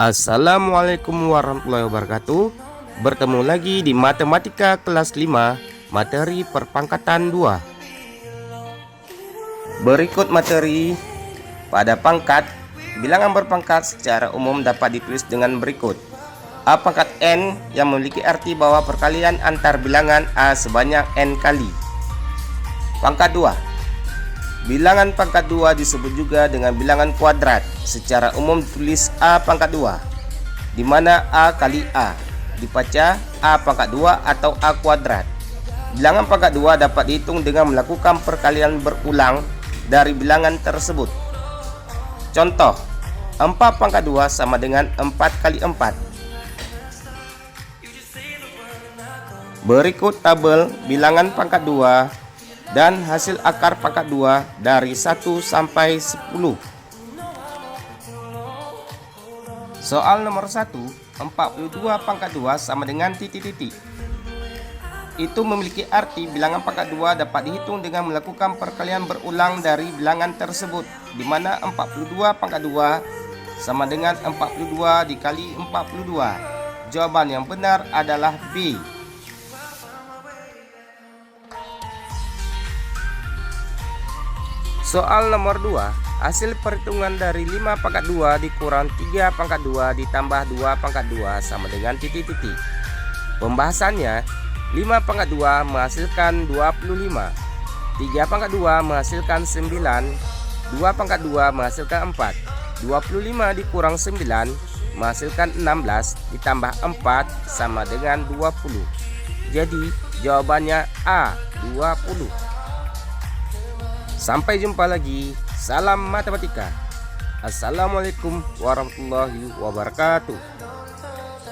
Assalamualaikum warahmatullahi wabarakatuh. Bertemu lagi di Matematika kelas 5, materi perpangkatan 2. Berikut materi pada pangkat. Bilangan berpangkat secara umum dapat ditulis dengan berikut. A pangkat N yang memiliki arti bahwa perkalian antar bilangan A sebanyak N kali. Pangkat 2. Bilangan pangkat 2 disebut juga dengan bilangan kuadrat. Secara umum ditulis A pangkat 2, di mana A kali A dibaca A pangkat 2 atau A kuadrat. Bilangan pangkat 2 dapat dihitung dengan melakukan perkalian berulang dari bilangan tersebut. Contoh, 4 pangkat 2 sama dengan 4 kali 4. Berikut tabel bilangan pangkat 2 dan hasil akar pangkat 2 dari 1 sampai 10. Soal nomor 1, 42 pangkat 2 sama dengan titik-titik. Itu memiliki arti bilangan pangkat 2 dapat dihitung dengan melakukan perkalian berulang dari bilangan tersebut, di mana 42 pangkat 2 sama dengan 42 dikali 42. Jawaban yang benar adalah B. Soal nomor 2, hasil perhitungan dari 5 pangkat 2 dikurang 3 pangkat 2 ditambah 2 pangkat 2 sama dengan titik-titik. Pembahasannya, 5 pangkat 2 menghasilkan 25, 3 pangkat 2 menghasilkan 9, 2 pangkat 2 menghasilkan 4, 25 dikurang 9 menghasilkan 16 ditambah 4 sama dengan 20. Jadi jawabannya A, 20. Sampai jumpa lagi. Salam matematika. Assalamualaikum warahmatullahi wabarakatuh.